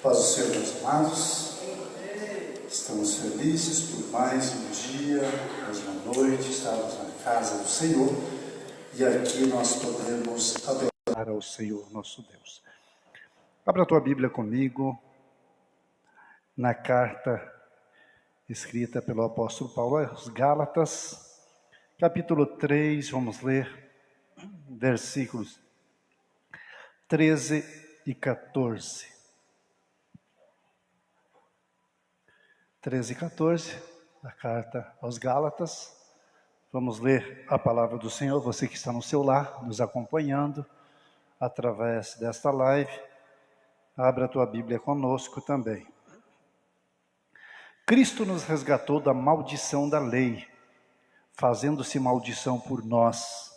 Paz do Senhor, meus amados. Estamos felizes por mais um dia, mais uma noite, estarmos na casa do Senhor e aqui nós podemos adorar ao Senhor nosso Deus. Abra a tua Bíblia comigo na carta escrita pelo apóstolo Paulo aos Gálatas, capítulo 3, vamos ler versículos 13 e 14. 13 e 14, a carta aos Gálatas. Vamos ler a palavra do Senhor. Você que está no seu lar, nos acompanhando através desta live, abra a tua Bíblia conosco também. Cristo nos resgatou da maldição da lei, fazendo-se maldição por nós,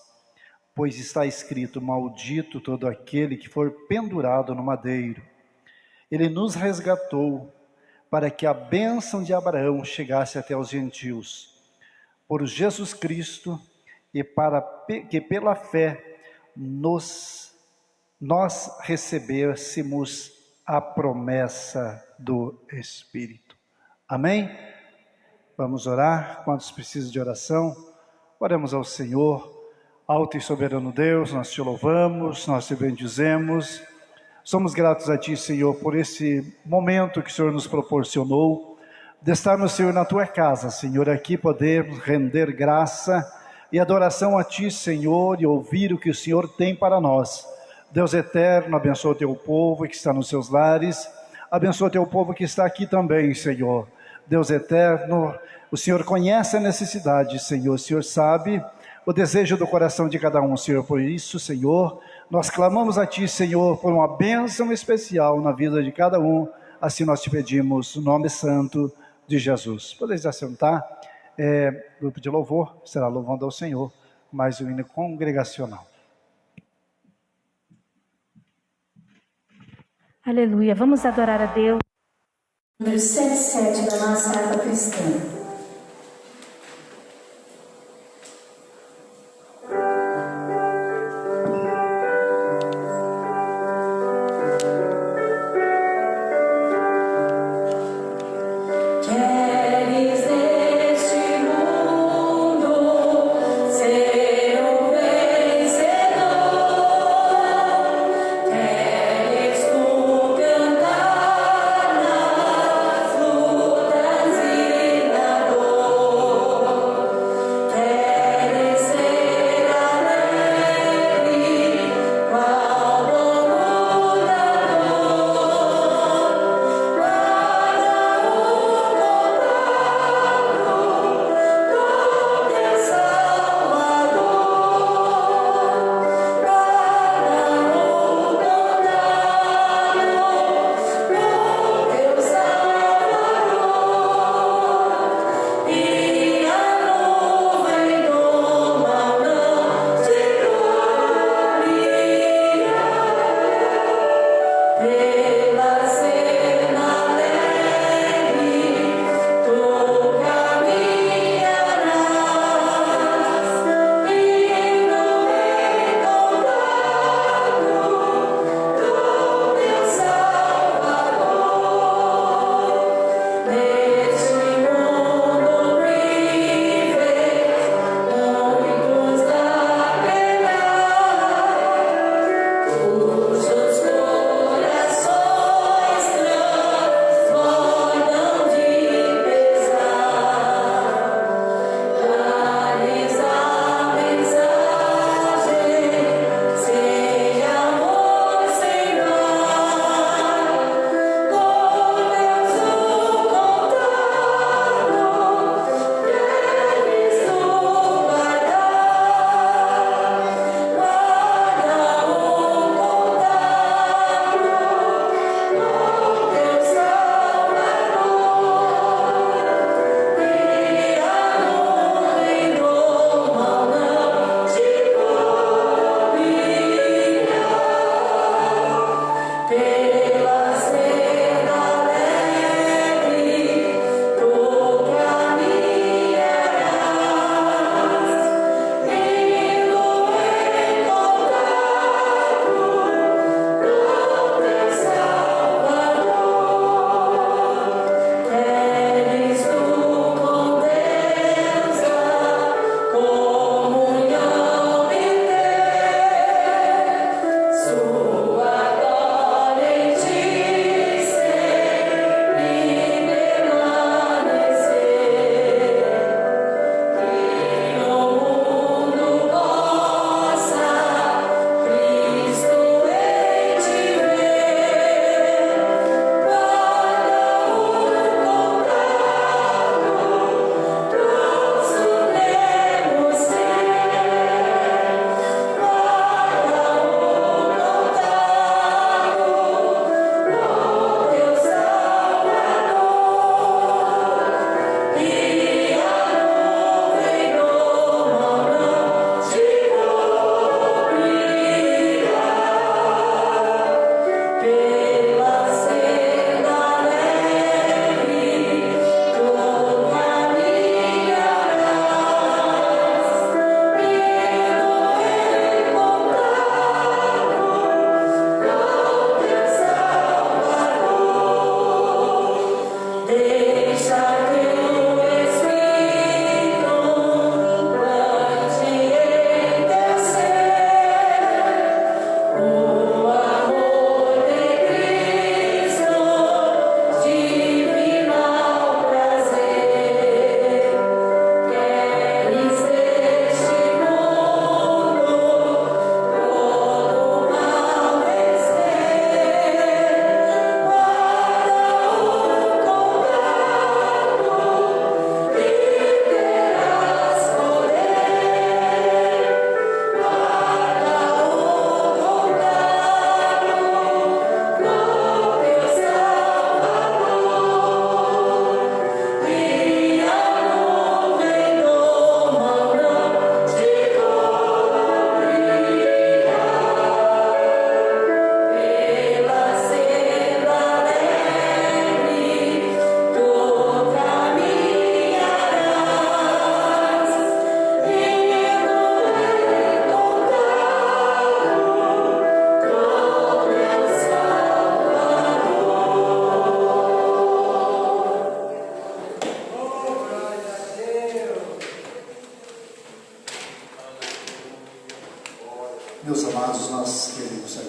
pois está escrito: maldito todo aquele que for pendurado no madeiro. Ele nos resgatou para que a bênção de Abraão chegasse até os gentios, por Jesus Cristo, e para que pela fé nós recebêssemos a promessa do Espírito. Amém? Vamos orar. Quantos precisam de oração? Oremos ao Senhor. Alto e soberano Deus, nós te louvamos, nós te bendizemos. Somos gratos a Ti, Senhor, por esse momento que o Senhor nos proporcionou, de estarmos, Senhor, na Tua casa, Senhor, aqui podemos render graça e adoração a Ti, Senhor, e ouvir o que o Senhor tem para nós. Deus eterno, abençoa o Teu povo que está nos seus lares, abençoa o Teu povo que está aqui também, Senhor. Deus eterno, o Senhor conhece a necessidade, Senhor, o Senhor sabe o desejo do coração de cada um, Senhor. Por isso, Senhor, nós clamamos a Ti, Senhor, por uma bênção especial na vida de cada um. Assim nós te pedimos, no nome santo de Jesus. Podeis assentar. Grupo de louvor será louvando ao Senhor, mais um hino congregacional. Aleluia, vamos adorar a Deus. Número 77 da nossa harpa cristã. Cantar nas lutas e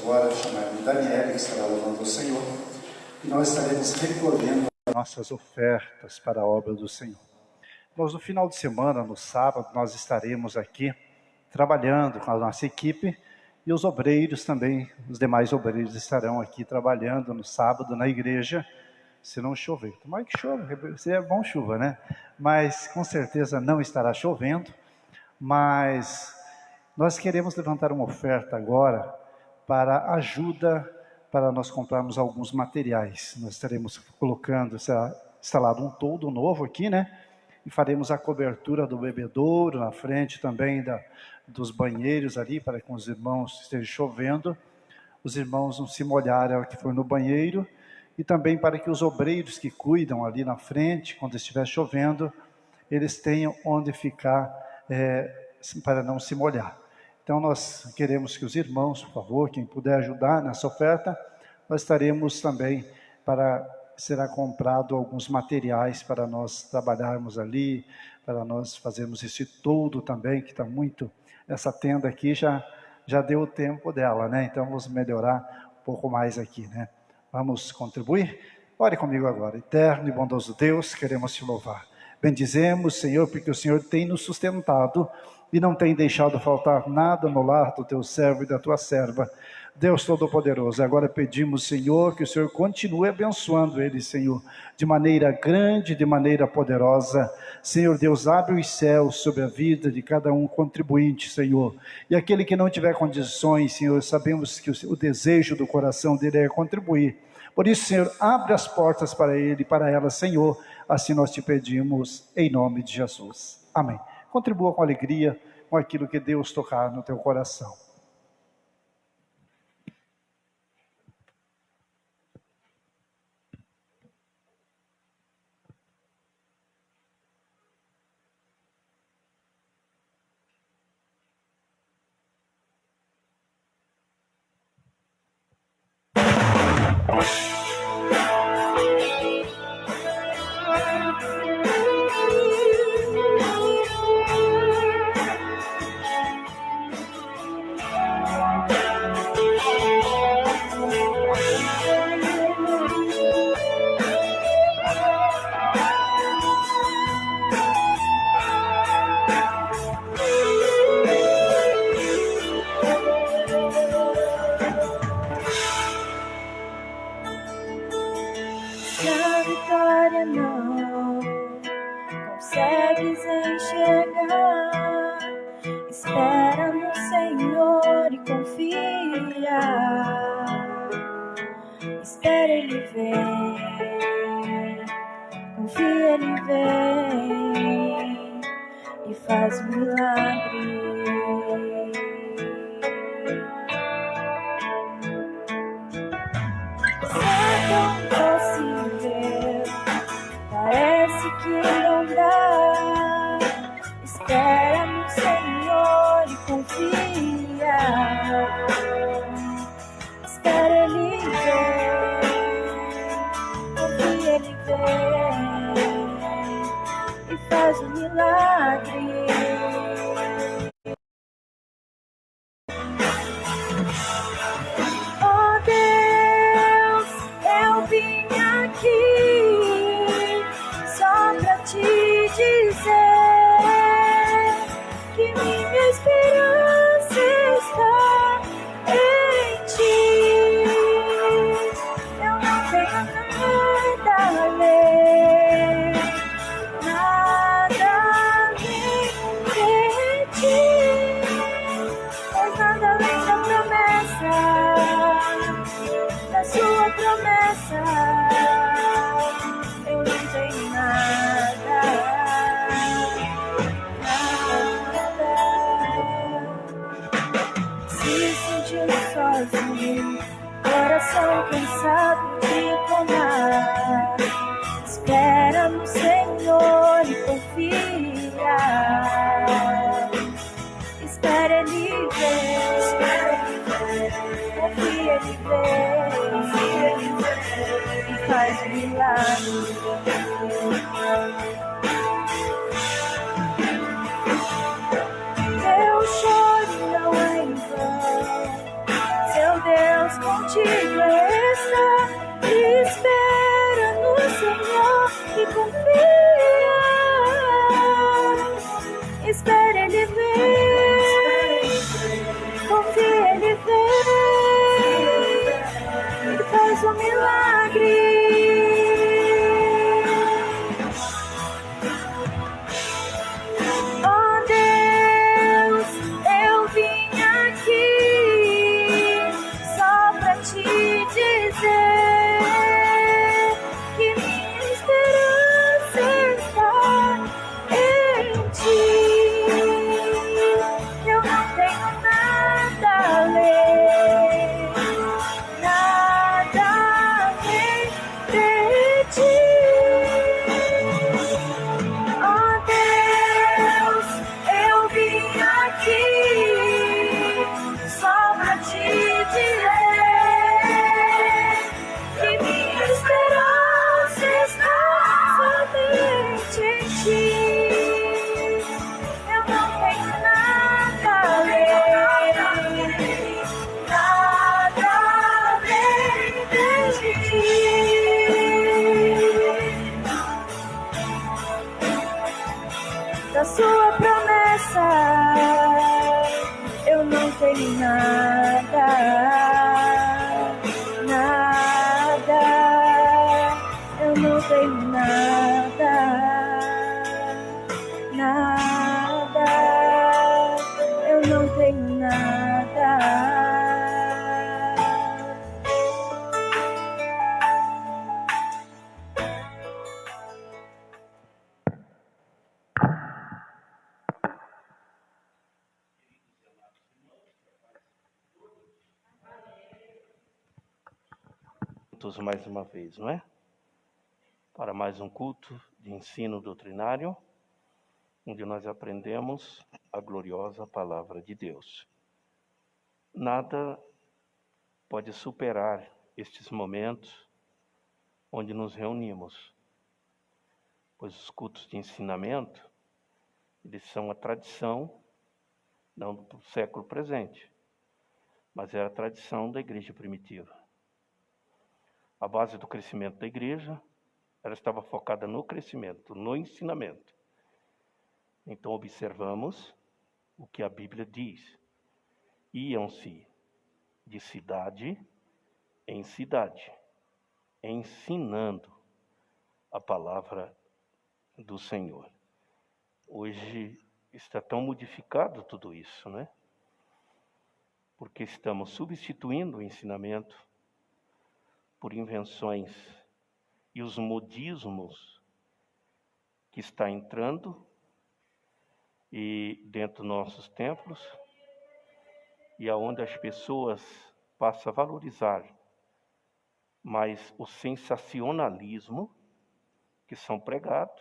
agora chamar a Daniela, que estará louvando ao Senhor, e nós estaremos recolhendo nossas ofertas para a obra do Senhor. Nós, no final de semana, no sábado, nós estaremos aqui trabalhando com a nossa equipe, e os obreiros também, os demais obreiros estarão aqui trabalhando no sábado na igreja, se não chover. Tomara que chova, seria bom chuva, né? Mas com certeza não estará chovendo, mas nós queremos levantar uma oferta agora para ajuda, para nós comprarmos alguns materiais. Nós estaremos colocando, instalado um toldo novo aqui, né? E faremos a cobertura do bebedouro na frente também dos banheiros ali, para que os irmãos, esteja chovendo, os irmãos não se molharem ao que for no banheiro, e também para que os obreiros que cuidam ali na frente, quando estiver chovendo, eles tenham onde ficar, para não se molhar. Então nós queremos que os irmãos, por favor, quem puder ajudar nessa oferta, nós estaremos também será comprado alguns materiais para nós trabalharmos ali, para nós fazermos esse toldo também, que está muito, essa tenda aqui já deu o tempo dela, né? Então vamos melhorar um pouco mais aqui, né? Vamos contribuir? Ore comigo agora. Eterno e bondoso Deus, queremos te louvar. Bendizemos, Senhor, porque o Senhor tem nos sustentado e não tem deixado faltar nada no lar do teu servo e da tua serva. Deus Todo-Poderoso, agora pedimos, Senhor, que o Senhor continue abençoando eles, Senhor, de maneira grande, de maneira poderosa. Senhor Deus, abre os céus sobre a vida de cada um contribuinte, Senhor. E aquele que não tiver condições, Senhor, sabemos que o desejo do coração dele é contribuir. Por isso, Senhor, abre as portas para ele e para ela, Senhor. Assim nós te pedimos, em nome de Jesus. Amém. Contribua com alegria com aquilo que Deus tocar no teu coração. Teu choro não é em vão, seu Deus Deus contigo está. Espera no Senhor e confia. Espera, Ele vem. Confia, Ele vem. Ele faz um milagre. Oh Deus, eu vim aqui só pra te dizer que minha esperança está em ti. Eu não tenho nada além, nada além de ti. Oh Deus, eu vim aqui só pra te dizer que minha esperança está somente em ti. Eu não tenho nada além, nada além de ti. Da sua promessa eu não tenho nada, nada, eu não tenho nada, nada, eu não tenho nada. Juntos mais uma vez, não é? Para mais um culto de ensino doutrinário, onde nós aprendemos a gloriosa palavra de Deus. Nada pode superar estes momentos onde nos reunimos, pois os cultos de ensinamento, eles são a tradição, não do século presente, mas é a tradição da igreja primitiva. A base do crescimento da igreja, ela estava focada no crescimento, no ensinamento. Então observamos o que a Bíblia diz. Iam-se de cidade em cidade, ensinando a palavra do Senhor. Hoje está tão modificado tudo isso, né? Porque estamos substituindo o ensinamento por invenções e os modismos que está entrando e dentro dos nossos templos, e aonde as pessoas passam a valorizar mais o sensacionalismo que são pregados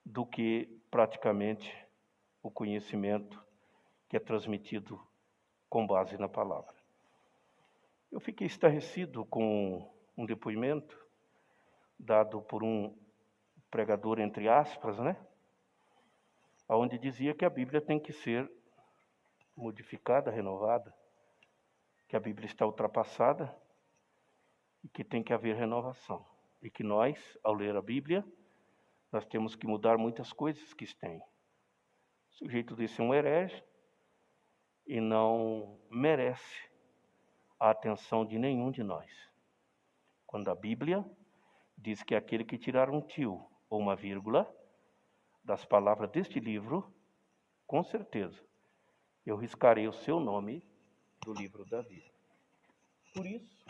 do que praticamente o conhecimento que é transmitido com base na palavra. Eu fiquei estarrecido com um depoimento dado por um pregador, entre aspas, né? Onde dizia que a Bíblia tem que ser modificada, renovada, que a Bíblia está ultrapassada e que tem que haver renovação. E que nós, ao ler a Bíblia, nós temos que mudar muitas coisas que tem. O sujeito desse é um herege e não merece a atenção de nenhum de nós. Quando a Bíblia diz que aquele que tirar um tio ou uma vírgula das palavras deste livro, com certeza, eu riscarei o seu nome do livro da vida. Por isso,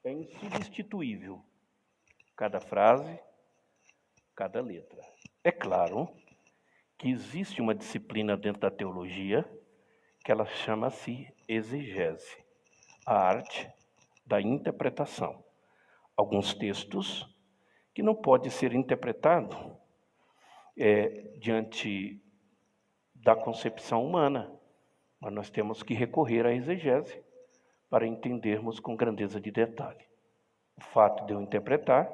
é insubstituível cada frase, cada letra. É claro que existe uma disciplina dentro da teologia que ela chama-se exegese, a arte da interpretação. Alguns textos que não podem ser interpretados diante da concepção humana, mas nós temos que recorrer à exegese para entendermos com grandeza de detalhe. O fato de eu interpretar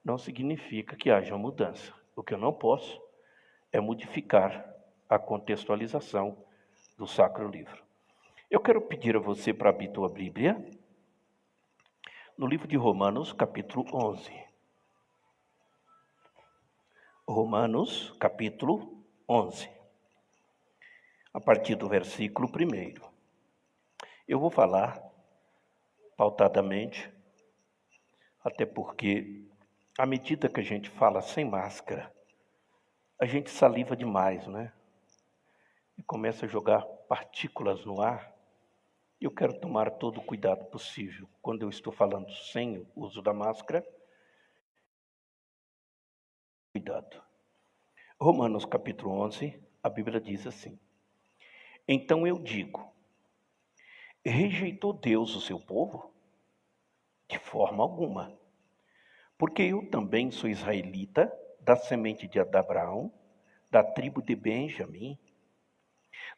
não significa que haja mudança. O que eu não posso é modificar a contextualização do Sacro Livro. Eu quero pedir a você para abrir tua Bíblia no livro de Romanos, capítulo 11. Romanos, capítulo 11. A partir do versículo 1. Eu vou falar pautadamente, até porque, à medida que a gente fala sem máscara, a gente saliva demais, né? E começa a jogar partículas no ar. Eu quero tomar todo o cuidado possível quando eu estou falando sem o uso da máscara. Cuidado. Romanos capítulo 11, a Bíblia diz assim: Então eu digo, rejeitou Deus o seu povo? De forma alguma. Porque eu também sou israelita, da semente de Abraão, da tribo de Benjamim.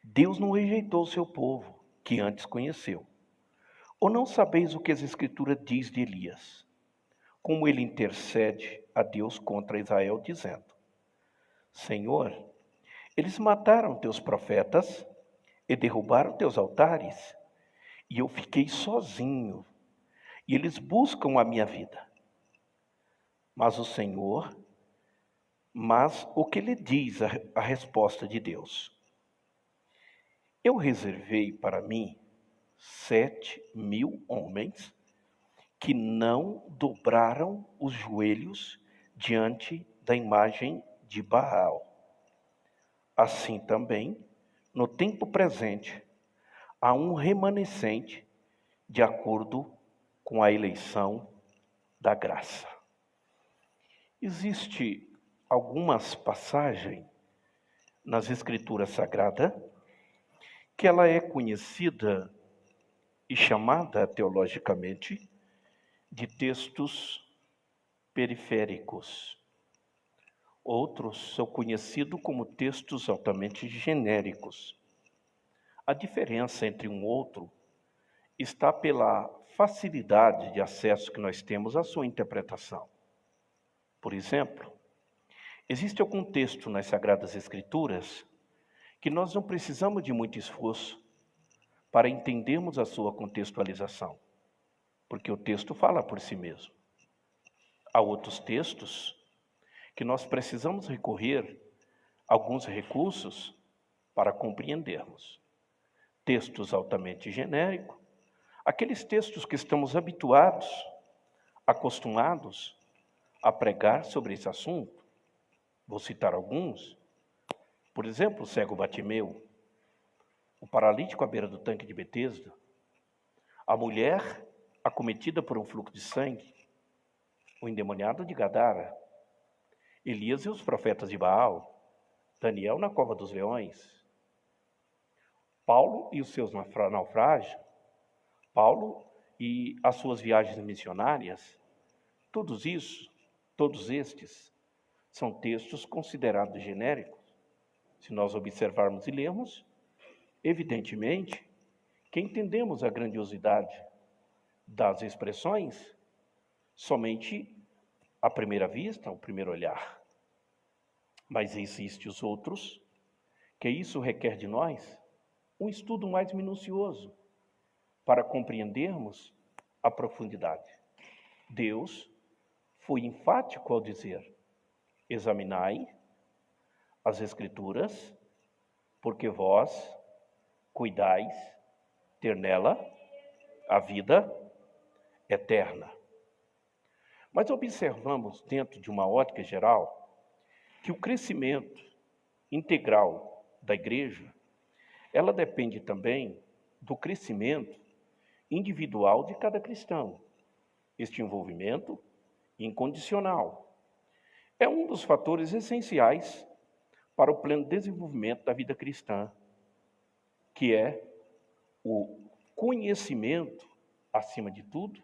Deus não rejeitou o seu povo, que antes conheceu. Ou não sabeis o que as Escrituras diz de Elias? Como ele intercede a Deus contra Israel, dizendo: Senhor, eles mataram teus profetas e derrubaram teus altares, e eu fiquei sozinho, e eles buscam a minha vida. Mas o que lhe diz a resposta de Deus? Eu reservei para mim 7.000 homens que não dobraram os joelhos diante da imagem de Baal. Assim também, no tempo presente, há um remanescente de acordo com a eleição da graça. Existe algumas passagens nas Escrituras Sagradas que ela é conhecida e chamada teologicamente de textos periféricos. Outros são conhecidos como textos altamente genéricos. A diferença entre um outro está pela facilidade de acesso que nós temos à sua interpretação. Por exemplo, existe algum texto nas Sagradas Escrituras que nós não precisamos de muito esforço para entendermos a sua contextualização, porque o texto fala por si mesmo. Há outros textos que nós precisamos recorrer a alguns recursos para compreendermos. Textos altamente genéricos, aqueles textos que estamos acostumados a pregar sobre esse assunto. Vou citar alguns. Por exemplo, o cego Batimeu, o paralítico à beira do tanque de Betesda, a mulher acometida por um fluxo de sangue, o endemoniado de Gadara, Elias e os profetas de Baal, Daniel na cova dos leões, Paulo e os seus naufrágios, Paulo e as suas viagens missionárias. Todos estes, são textos considerados genéricos. Se nós observarmos e lermos, evidentemente, que entendemos a grandiosidade das expressões somente à primeira vista, ao primeiro olhar. Mas existem os outros, que isso requer de nós um estudo mais minucioso para compreendermos a profundidade. Deus foi enfático ao dizer: examinai as Escrituras, porque vós cuidais ter nela a vida eterna. Mas observamos, dentro de uma ótica geral, que o crescimento integral da igreja, ela depende também do crescimento individual de cada cristão. Este envolvimento incondicional é um dos fatores essenciais para o pleno desenvolvimento da vida cristã, que é o conhecimento, acima de tudo,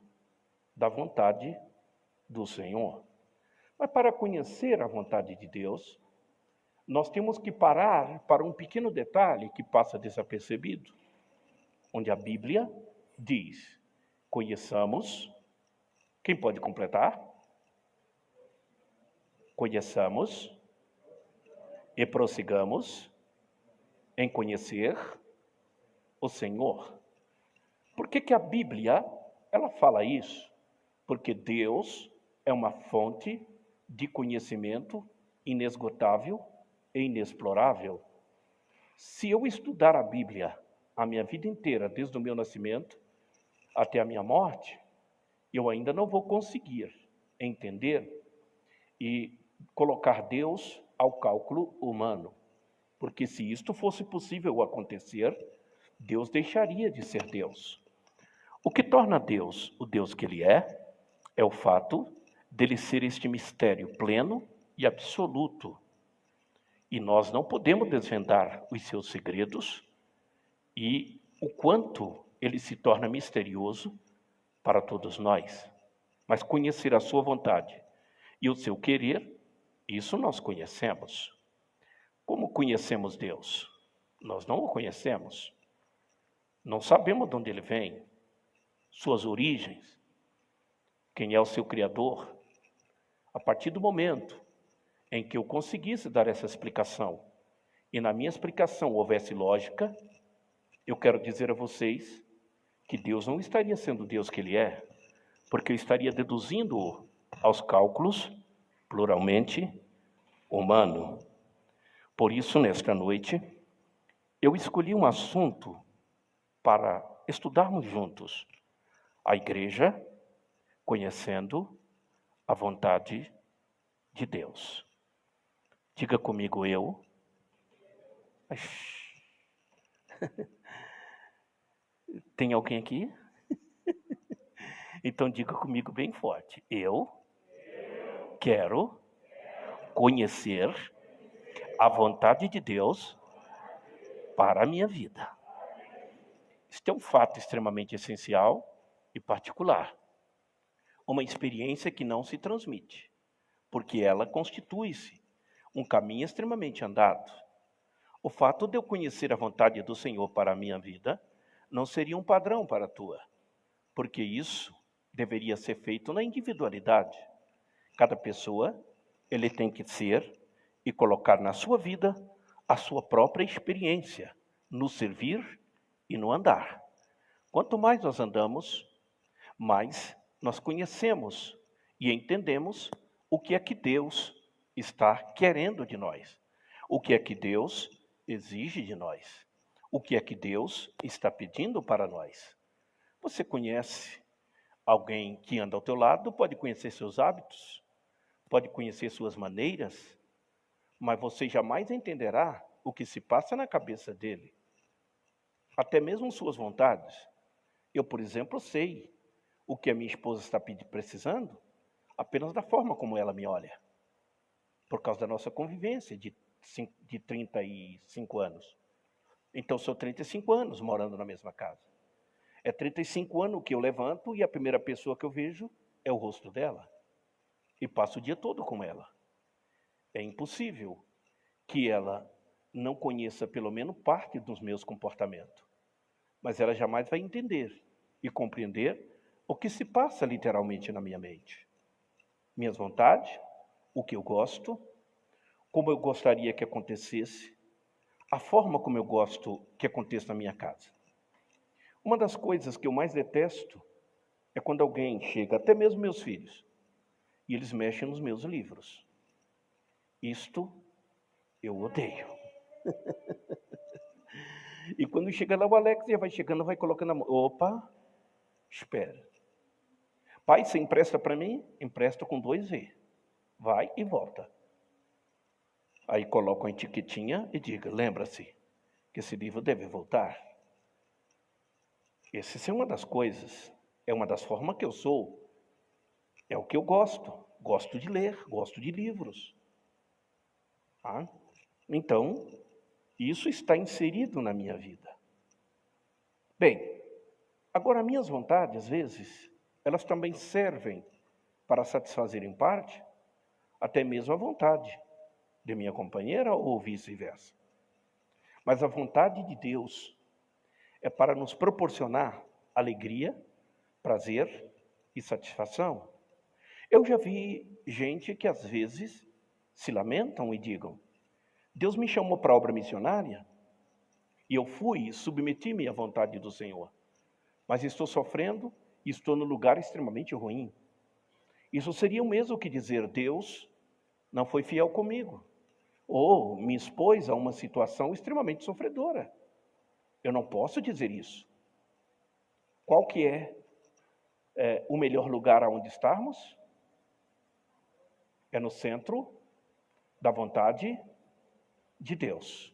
da vontade do Senhor. Mas para conhecer a vontade de Deus, nós temos que parar para um pequeno detalhe que passa desapercebido, onde a Bíblia diz: conheçamos. Quem pode completar? Conheçamos e prossigamos em conhecer o Senhor. Por que a Bíblia, ela fala isso? Porque Deus é uma fonte de conhecimento inesgotável e inexplorável. Se eu estudar a Bíblia a minha vida inteira, desde o meu nascimento até a minha morte, eu ainda não vou conseguir entender e colocar Deus ao cálculo humano. Porque se isto fosse possível acontecer, Deus deixaria de ser Deus. O que torna Deus o Deus que Ele é o fato dele ser este mistério pleno e absoluto. E nós não podemos desvendar os seus segredos e o quanto ele se torna misterioso para todos nós. Mas conhecer a sua vontade e o seu querer, isso nós conhecemos. Como conhecemos Deus? Nós não o conhecemos. Não sabemos de onde ele vem, suas origens, quem é o seu Criador. A partir do momento em que eu conseguisse dar essa explicação, e na minha explicação houvesse lógica, eu quero dizer a vocês que Deus não estaria sendo o Deus que Ele é, porque eu estaria deduzindo-o aos cálculos, pluralmente, humano. Por isso, nesta noite, eu escolhi um assunto para estudarmos juntos. A igreja conhecendo a vontade de Deus. Diga comigo, eu. Tem alguém aqui? Então diga comigo bem forte. Eu quero conhecer a vontade de Deus para a minha vida. Este é um fato extremamente essencial e particular. Uma experiência que não se transmite, porque ela constitui-se um caminho extremamente andado. O fato de eu conhecer a vontade do Senhor para a minha vida não seria um padrão para a tua, porque isso deveria ser feito na individualidade. Cada pessoa, ele tem que ser e colocar na sua vida a sua própria experiência, no servir e no andar. Quanto mais nós andamos, mais nós conhecemos e entendemos o que é que Deus está querendo de nós, o que é que Deus exige de nós, o que é que Deus está pedindo para nós. Você conhece alguém que anda ao teu lado, pode conhecer seus hábitos, pode conhecer suas maneiras, mas você jamais entenderá o que se passa na cabeça dele, até mesmo suas vontades. Eu, por exemplo, sei o que a minha esposa está precisando apenas da forma como ela me olha, por causa da nossa convivência de 35 anos. Então, são 35 anos morando na mesma casa. É 35 anos que eu levanto e a primeira pessoa que eu vejo é o rosto dela. E passo o dia todo com ela. É impossível que ela não conheça pelo menos parte dos meus comportamentos. Mas ela jamais vai entender e compreender o que se passa literalmente na minha mente. Minhas vontades, o que eu gosto, como eu gostaria que acontecesse, a forma como eu gosto que aconteça na minha casa. Uma das coisas que eu mais detesto é quando alguém chega, até mesmo meus filhos, e eles mexem nos meus livros. Isto eu odeio. E quando chega lá o Alex, já vai chegando, vai colocando a mão. Opa, espera. Pai, você empresta para mim? Empresta com 2V. Vai e volta. Aí coloca a etiquetinha e diga, lembra-se que esse livro deve voltar. Essa é uma das coisas, é uma das formas que eu sou. É o que eu gosto. Gosto de ler, gosto de livros. Ah? Então, isso está inserido na minha vida. Bem, agora minhas vontades, às vezes, elas também servem para satisfazer em parte, até mesmo a vontade de minha companheira ou vice-versa. Mas a vontade de Deus é para nos proporcionar alegria, prazer e satisfação. Eu já vi gente que às vezes se lamentam e digam, Deus me chamou para a obra missionária e eu fui e submeti-me à vontade do Senhor. mas estou sofrendo e estou num lugar extremamente ruim. Isso seria o mesmo que dizer: Deus não foi fiel comigo, ou me expôs a uma situação extremamente sofredora. Eu não posso dizer isso. Qual que é o melhor lugar aonde estarmos? É no centro da vontade de Deus.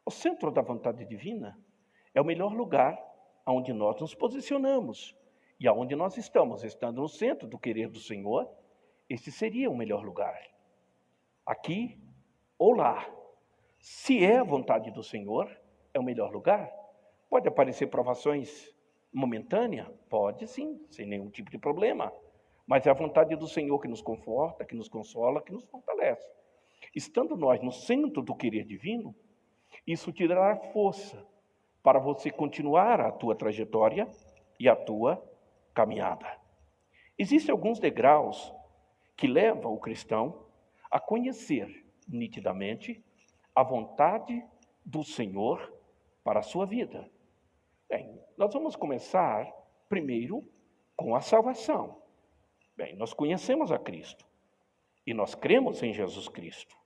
O centro da vontade divina é o melhor lugar onde nós nos posicionamos. E aonde nós estamos, estando no centro do querer do Senhor, esse seria o melhor lugar. Aqui ou lá. Se é a vontade do Senhor, é o melhor lugar. Pode aparecer provações momentâneas? Pode sim, sem nenhum tipo de problema. Mas é a vontade do Senhor que nos conforta, que nos consola, que nos fortalece. Estando nós no centro do querer divino, isso te dará força para você continuar a tua trajetória e a tua caminhada. Existem alguns degraus que levam o cristão a conhecer nitidamente a vontade do Senhor para a sua vida. Bem, nós vamos começar primeiro com a salvação. Bem, nós conhecemos a Cristo e nós cremos em Jesus Cristo.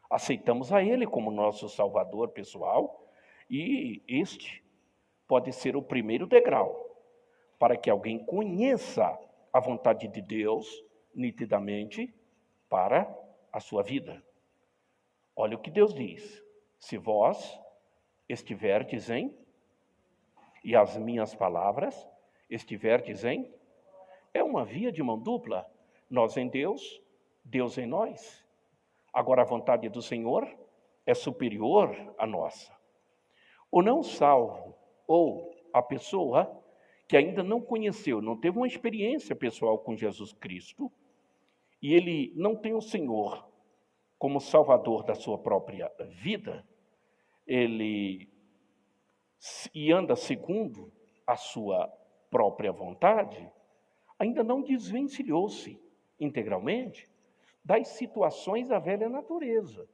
Aceitamos a Ele como nosso Salvador pessoal e este pode ser o primeiro degrau para que alguém conheça a vontade de Deus nitidamente para a sua vida. Olha o que Deus diz: se vós estiverdes em, e as minhas palavras estiverdes em, é uma via de mão dupla, nós em Deus, Deus em nós. Agora a vontade do Senhor é superior à nossa. O não salvo, ou a pessoa que ainda não conheceu, não teve uma experiência pessoal com Jesus Cristo, e ele não tem o Senhor como Salvador da sua própria vida, ele anda segundo a sua própria vontade, ainda não desvencilhou-se integralmente das situações da velha natureza.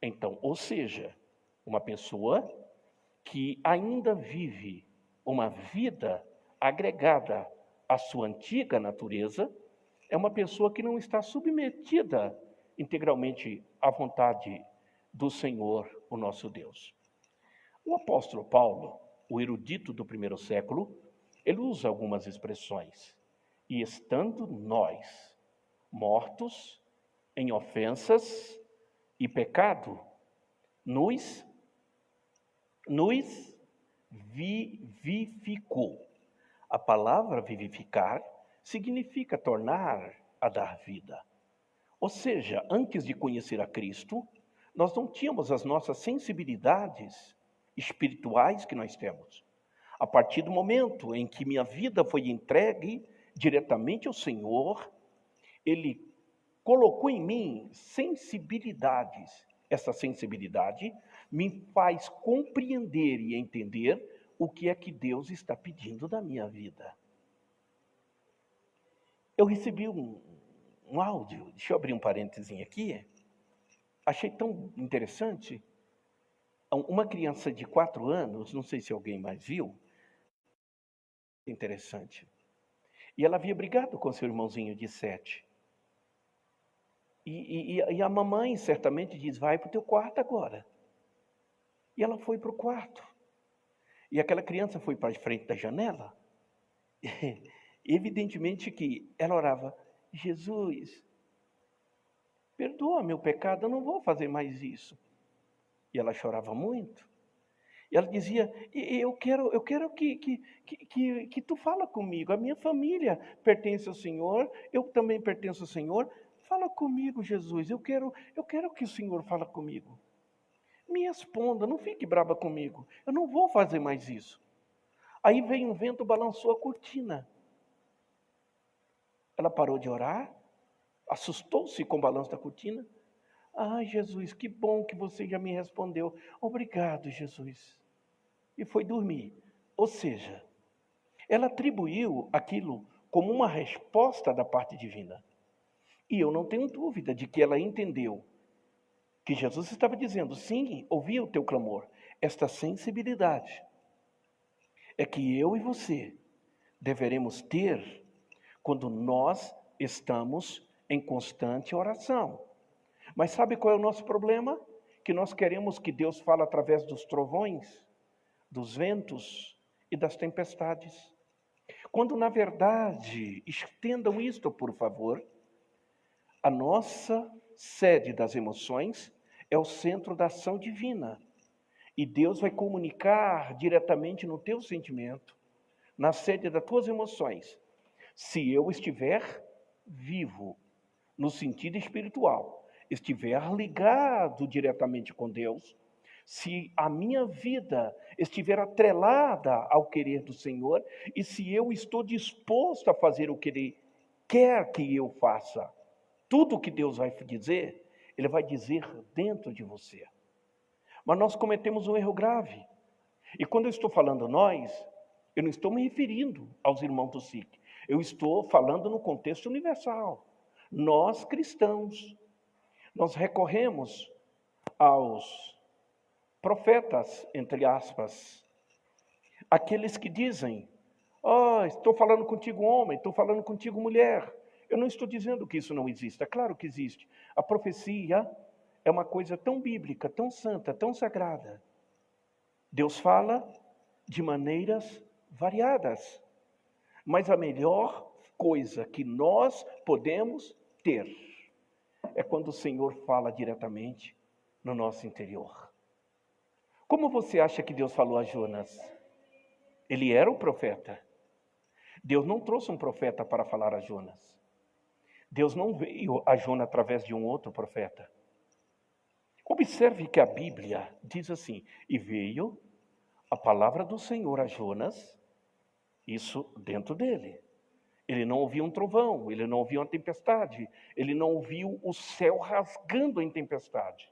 Então, ou seja, uma pessoa que ainda vive uma vida agregada à sua antiga natureza, é uma pessoa que não está submetida integralmente à vontade do Senhor, o nosso Deus. O apóstolo Paulo, o erudito do primeiro século, ele usa algumas expressões. E estando nós mortos em ofensas e pecado, nos vivificou. A palavra vivificar significa tornar a dar vida. Ou seja, antes de conhecer a Cristo, nós não tínhamos as nossas sensibilidades espirituais que nós temos. A partir do momento em que minha vida foi entregue diretamente ao Senhor, Ele colocou em mim sensibilidades. Essa sensibilidade me faz compreender e entender o que é que Deus está pedindo da minha vida. Eu recebi um áudio, deixa eu abrir um parênteses aqui, achei tão interessante. Uma criança de 4 anos, não sei se alguém mais viu, interessante. E ela havia brigado com seu irmãozinho de 7. E a mamãe certamente diz: vai para o teu quarto agora. E ela foi para o quarto. E aquela criança foi para a frente da janela. Evidentemente que ela orava: Jesus, perdoa meu pecado, eu não vou fazer mais isso. E ela chorava muito. E ela dizia: eu quero que tu fala comigo. A minha família pertence ao Senhor, eu também pertenço ao Senhor. Fala comigo, Jesus, eu quero que o Senhor fale comigo. Me responda, não fique brava comigo. Eu não vou fazer mais isso. Aí veio um vento, balançou a cortina. Ela parou de orar, assustou-se com o balanço da cortina. Ah, Jesus, que bom que você já me respondeu. Obrigado, Jesus. E foi dormir. Ou seja, ela atribuiu aquilo como uma resposta da parte divina. E eu não tenho dúvida de que ela entendeu que Jesus estava dizendo: sim, ouvi o teu clamor. Esta sensibilidade é que eu e você deveremos ter quando nós estamos em constante oração. Mas sabe qual é o nosso problema? Que nós queremos que Deus fale através dos trovões, dos ventos e das tempestades. Quando, na verdade, entendam isto, por favor, a nossa sede das emoções é o centro da ação divina. E Deus vai comunicar diretamente no teu sentimento, na sede das tuas emoções. Se eu estiver vivo, no sentido espiritual, estiver ligado diretamente com Deus, se a minha vida estiver atrelada ao querer do Senhor, e se eu estou disposto a fazer o que Ele quer que eu faça, tudo o que Deus vai dizer, Ele vai dizer dentro de você. Mas nós cometemos um erro grave. E quando eu estou falando nós, eu não estou me referindo aos irmãos do SIC. Eu estou falando no contexto universal. Nós, cristãos, nós recorremos aos profetas, entre aspas, aqueles que dizem, estou falando contigo homem, estou falando contigo mulher. Eu não estou dizendo que isso não existe, é claro que existe. A profecia é uma coisa tão bíblica, tão santa, tão sagrada. Deus fala de maneiras variadas, mas a melhor coisa que nós podemos ter é quando o Senhor fala diretamente no nosso interior. Como você acha que Deus falou a Jonas? Ele era o profeta. Deus não trouxe um profeta para falar a Jonas. Deus não veio a Jonas através de um outro profeta. Observe que a Bíblia diz assim, e veio a palavra do Senhor a Jonas, isso dentro dele. Ele não ouviu um trovão, ele não ouviu uma tempestade, ele não ouviu o céu rasgando em tempestade.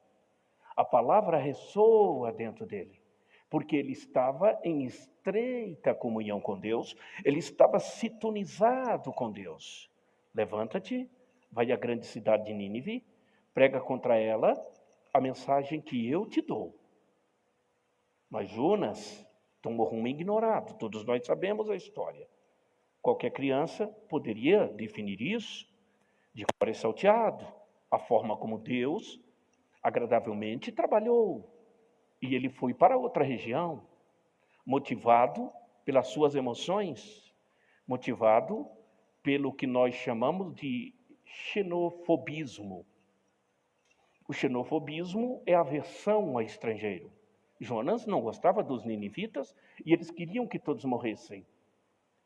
A palavra ressoa dentro dele, porque ele estava em estreita comunhão com Deus, ele estava sintonizado com Deus. Levanta-te, vai à grande cidade de Nínive, prega contra ela a mensagem que eu te dou. Mas Jonas tomou rumo ignorado, todos nós sabemos a história. Qualquer criança poderia definir isso, de cor salteado, a forma como Deus agradavelmente trabalhou. E ele foi para outra região, motivado pelas suas emoções, motivado pelo que nós chamamos de xenofobismo. O xenofobismo é a aversão ao estrangeiro. Jonas não gostava dos ninivitas e eles queriam que todos morressem.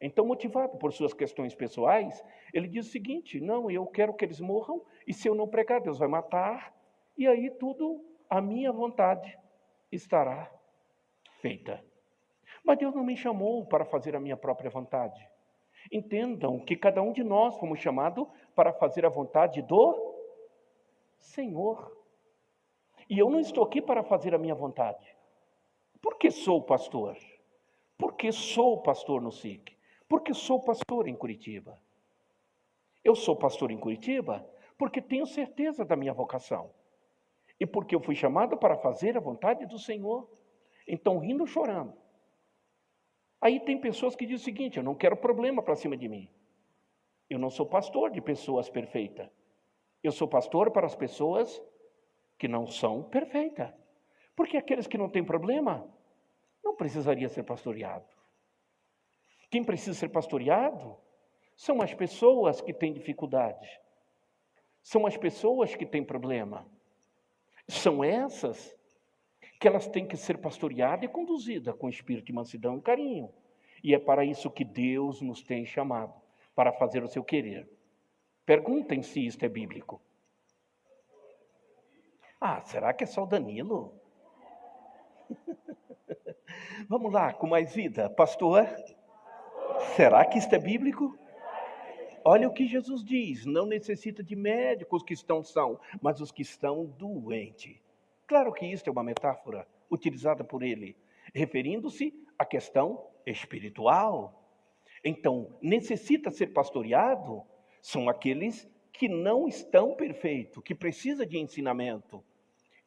Então, motivado por suas questões pessoais, ele diz o seguinte, não, eu quero que eles morram, e se eu não pregar, Deus vai matar, e aí tudo, a minha vontade estará feita. Mas Deus não me chamou para fazer a minha própria vontade. Entendam que cada um de nós fomos chamados para fazer a vontade do Senhor. E eu não estou aqui para fazer a minha vontade. Por que sou pastor? Porque sou pastor no SIC. Porque sou pastor em Curitiba. Eu sou pastor em Curitiba porque tenho certeza da minha vocação. E porque eu fui chamado para fazer a vontade do Senhor. Então, rindo ou chorando. Aí tem pessoas que dizem o seguinte, eu não quero problema para cima de mim. Eu não sou pastor de pessoas perfeitas. Eu sou pastor para as pessoas que não são perfeitas. Porque aqueles que não têm problema, não precisaria ser pastoreado. Quem precisa ser pastoreado são as pessoas que têm dificuldade. São as pessoas que têm problema. São essas que elas têm que ser pastoreadas e conduzidas com espírito de mansidão e carinho. E é para isso que Deus nos tem chamado, para fazer o seu querer. Perguntem se isto é bíblico. Será que é só o Danilo? Vamos lá, com mais vida. Pastor, será que isto é bíblico? Olha o que Jesus diz, não necessita de médicos que estão são, mas os que estão doentes. Claro que isto é uma metáfora utilizada por ele, referindo-se à questão espiritual. Então, necessita ser pastoreado são aqueles que não estão perfeitos, que precisam de ensinamento.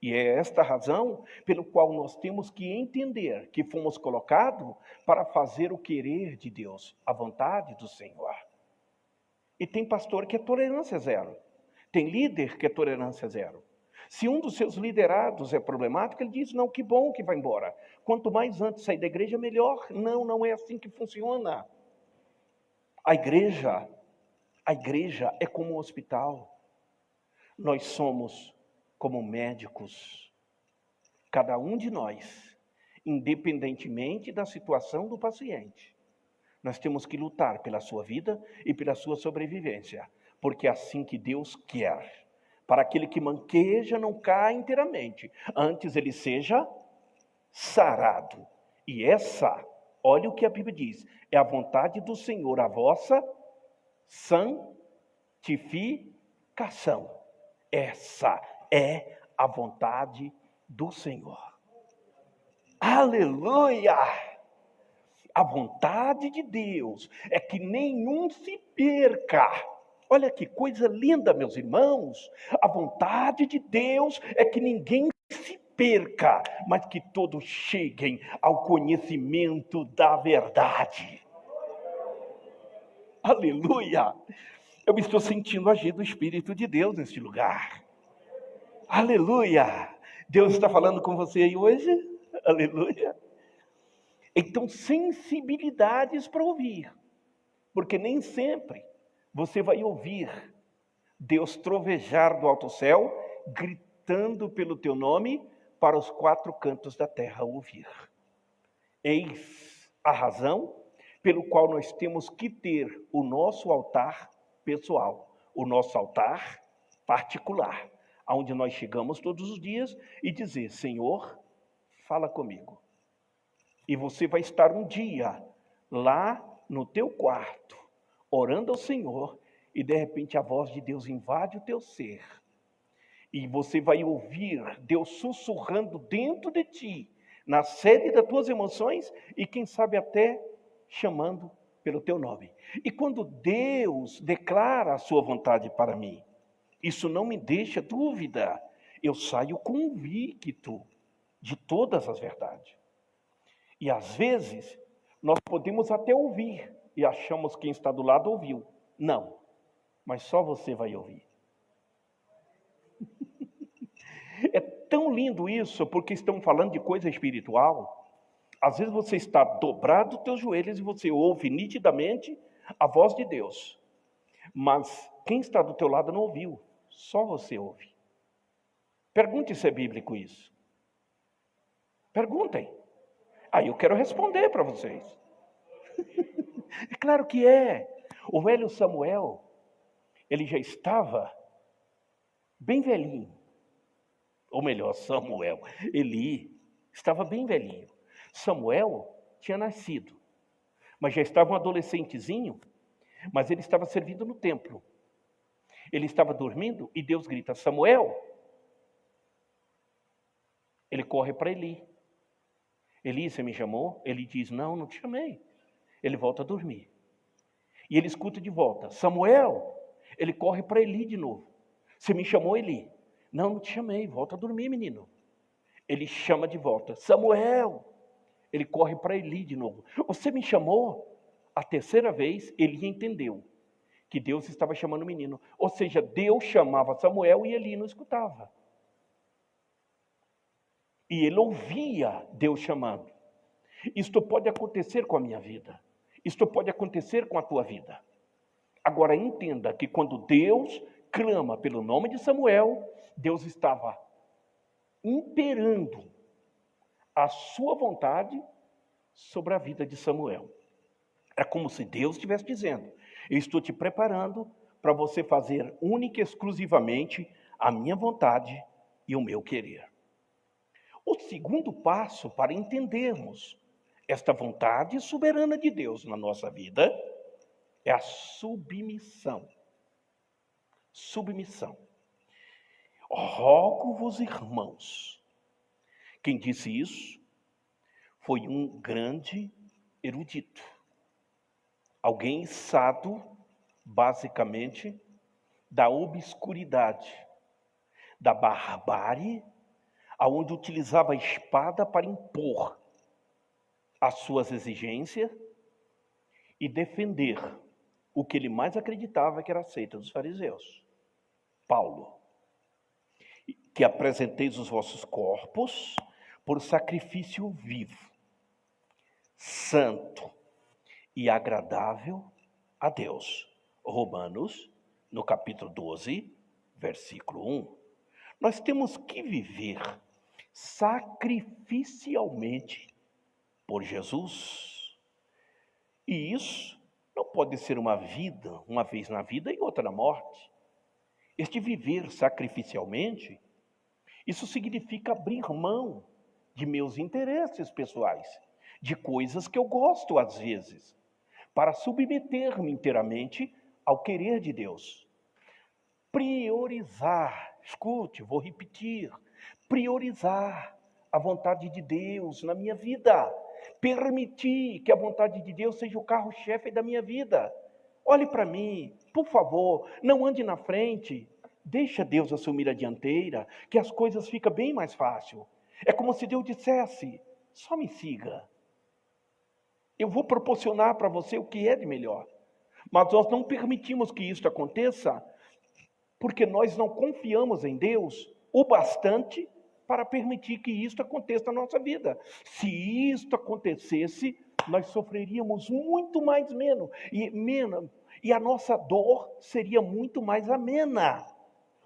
E é esta razão pelo qual nós temos que entender que fomos colocados para fazer o querer de Deus, a vontade do Senhor. E tem pastor que é tolerância zero. Tem líder que é tolerância zero. Se um dos seus liderados é problemático, ele diz, não, que bom que vai embora. Quanto mais antes sair da igreja, melhor. Não, não é assim que funciona. A igreja é como um hospital. Nós somos como médicos. Cada um de nós, independentemente da situação do paciente, nós temos que lutar pela sua vida e pela sua sobrevivência, porque é assim que Deus quer. Para aquele que manqueja não cai inteiramente, antes ele seja sarado. E essa, olha o que a Bíblia diz, é a vontade do Senhor, a vossa santificação. Essa é a vontade do Senhor. Aleluia! A vontade de Deus é que nenhum se perca. Olha que coisa linda, meus irmãos. A vontade de Deus é que ninguém se perca, mas que todos cheguem ao conhecimento da verdade. Aleluia! Eu estou sentindo agir do Espírito de Deus neste lugar. Aleluia! Deus está falando com você aí hoje? Aleluia! Então, sensibilidades para ouvir, porque nem sempre você vai ouvir Deus trovejar do alto céu, gritando pelo teu nome para os 4 cantos da terra ouvir. Eis a razão pelo qual nós temos que ter o nosso altar pessoal, o nosso altar particular, aonde nós chegamos todos os dias e dizer, Senhor, fala comigo. E você vai estar um dia lá no teu quarto, orando ao Senhor, e de repente a voz de Deus invade o teu ser. E você vai ouvir Deus sussurrando dentro de ti, na sede das tuas emoções, e quem sabe até chamando pelo teu nome. E quando Deus declara a sua vontade para mim, isso não me deixa dúvida. Eu saio convicto de todas as verdades. E às vezes, nós podemos até ouvir, e achamos que quem está do lado ouviu. Não, mas só você vai ouvir. É tão lindo isso, porque estamos falando de coisa espiritual. Às vezes você está dobrado os teus joelhos e você ouve nitidamente a voz de Deus. Mas quem está do teu lado não ouviu, só você ouve. Pergunte se é bíblico isso. Perguntem. Aí eu quero responder para vocês. É claro que é. O velho Samuel, ele já estava bem velhinho. Ou melhor, Samuel, Eli, estava bem velhinho. Samuel tinha nascido, mas já estava um adolescentezinho, mas ele estava servindo no templo. Ele estava dormindo e Deus grita, Samuel. Ele corre para Eli. Eli, você me chamou? Ele diz, não, não te chamei. Ele volta a dormir. E ele escuta de volta, Samuel. Ele corre para Eli de novo. Você me chamou, Eli? Não, não te chamei, volta a dormir, menino. Ele chama de volta, Samuel. Ele corre para Eli de novo. Você me chamou? A terceira vez, Eli entendeu que Deus estava chamando o menino. Ou seja, Deus chamava Samuel e Eli não escutava. E ele ouvia Deus chamando. Isto pode acontecer com a minha vida. Isto pode acontecer com a tua vida. Agora entenda que quando Deus clama pelo nome de Samuel, Deus estava imperando a sua vontade sobre a vida de Samuel. É como se Deus estivesse dizendo, eu estou te preparando para você fazer única e exclusivamente a minha vontade e o meu querer. O segundo passo para entendermos esta vontade soberana de Deus na nossa vida é a submissão. Submissão. Rogo-vos, irmãos. Quem disse isso foi um grande erudito. Alguém içado, basicamente, da obscuridade, da barbárie, aonde utilizava a espada para impor as suas exigências e defender o que ele mais acreditava que era a seita dos fariseus. Paulo, que apresenteis os vossos corpos por sacrifício vivo, santo e agradável a Deus. Romanos, no capítulo 12, versículo 1. Nós temos que viver sacrificialmente por Jesus. E isso não pode ser uma vida, uma vez na vida e outra na morte. Este viver sacrificialmente, isso significa abrir mão de meus interesses pessoais, de coisas que eu gosto às vezes, para submeter-me inteiramente ao querer de Deus. Priorizar, escute, vou repetir, priorizar a vontade de Deus na minha vida. Permitir que a vontade de Deus seja o carro-chefe da minha vida. Olhe para mim, por favor, não ande na frente. Deixa Deus assumir a dianteira, que as coisas ficam bem mais fácil. É como se Deus dissesse, só me siga. Eu vou proporcionar para você o que é de melhor. Mas nós não permitimos que isso aconteça, porque nós não confiamos em Deus o bastante para permitir que isso aconteça na nossa vida. Se isto acontecesse, nós sofreríamos muito mais menos, e a nossa dor seria muito mais amena.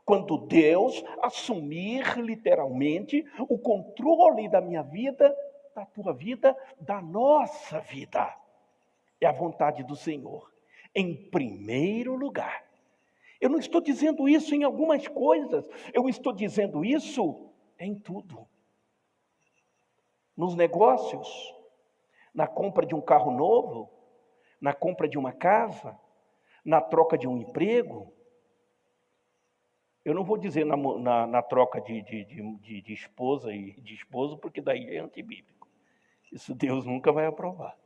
Quando Deus assumir literalmente o controle da minha vida, da tua vida, da nossa vida. É a vontade do Senhor. Em primeiro lugar. Eu não estou dizendo isso em algumas coisas, eu estou dizendo isso em tudo. Nos negócios, na compra de um carro novo, na compra de uma casa, na troca de um emprego. Eu não vou dizer na troca de esposa e de esposo, porque daí é antibíblico. Isso Deus nunca vai aprovar.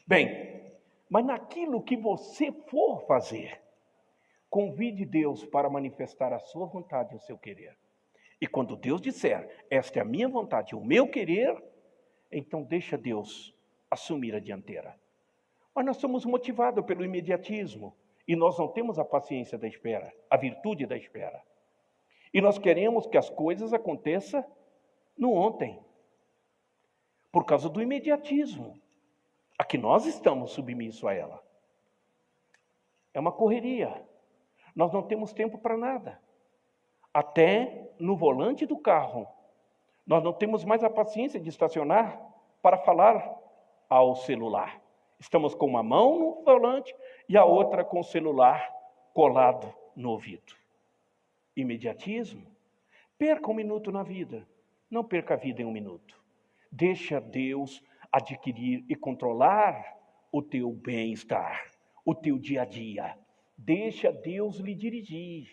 Bem, mas naquilo que você for fazer, convide Deus para manifestar a sua vontade e o seu querer. E quando Deus disser, esta é a minha vontade e o meu querer, então deixa Deus assumir a dianteira. Mas nós somos motivados pelo imediatismo e nós não temos a paciência da espera, a virtude da espera. E nós queremos que as coisas aconteçam no ontem, por causa do imediatismo, a que nós estamos submissos a ela. É uma correria. Nós não temos tempo para nada. Até no volante do carro, nós não temos mais a paciência de estacionar para falar ao celular. Estamos com uma mão no volante e a outra com o celular colado no ouvido. Imediatismo. Perca um minuto na vida. Não perca a vida em um minuto. Deixa Deus adquirir e controlar o teu bem-estar, o teu dia a dia. Deixa Deus lhe dirigir.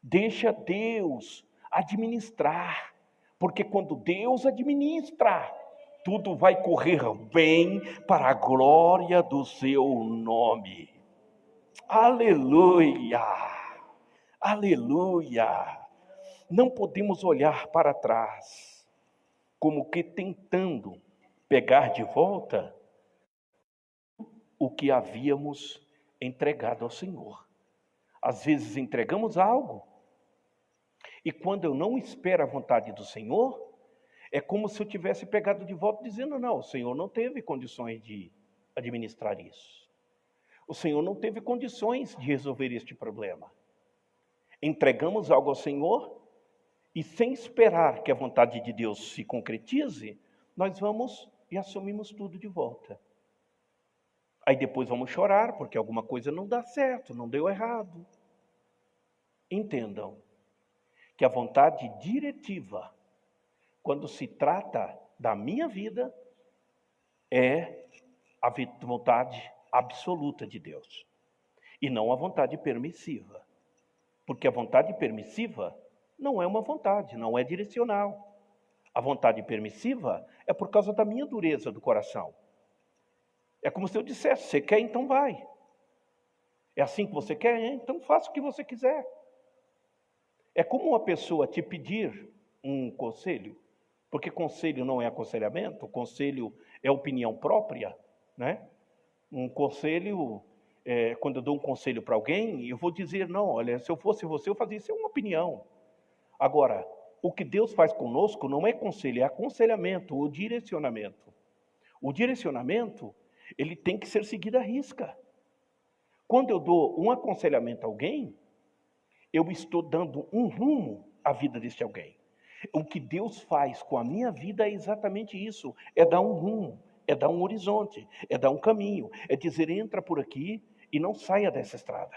Deixa Deus administrar. Porque quando Deus administra, tudo vai correr bem para a glória do seu nome. Aleluia! Aleluia! Não podemos olhar para trás, como que tentando pegar de volta o que havíamos entregado ao Senhor. Às vezes entregamos algo, e quando eu não espero a vontade do Senhor, é como se eu tivesse pegado de volta dizendo, não, o Senhor não teve condições de administrar isso. O Senhor não teve condições de resolver este problema. Entregamos algo ao Senhor, e sem esperar que a vontade de Deus se concretize, nós vamos e assumimos tudo de volta. Aí depois vamos chorar, porque alguma coisa não dá certo, não deu errado. Entendam que a vontade diretiva, quando se trata da minha vida, é a vontade absoluta de Deus. E não a vontade permissiva. Porque a vontade permissiva não é uma vontade, não é direcional. A vontade permissiva é por causa da minha dureza do coração. É como se eu dissesse, você quer, então vai. É assim que você quer, então faça o que você quiser. É como uma pessoa te pedir um conselho, porque conselho não é aconselhamento, conselho é opinião própria, né? Um conselho, quando eu dou um conselho para alguém, eu vou dizer, não, olha, se eu fosse você, eu fazia isso, é uma opinião. Agora, o que Deus faz conosco não é conselho, é aconselhamento, ou direcionamento. O direcionamento, ele tem que ser seguido à risca. Quando eu dou um aconselhamento a alguém, eu estou dando um rumo à vida deste alguém. O que Deus faz com a minha vida é exatamente isso, é dar um rumo, é dar um horizonte, é dar um caminho, é dizer, entra por aqui e não saia dessa estrada.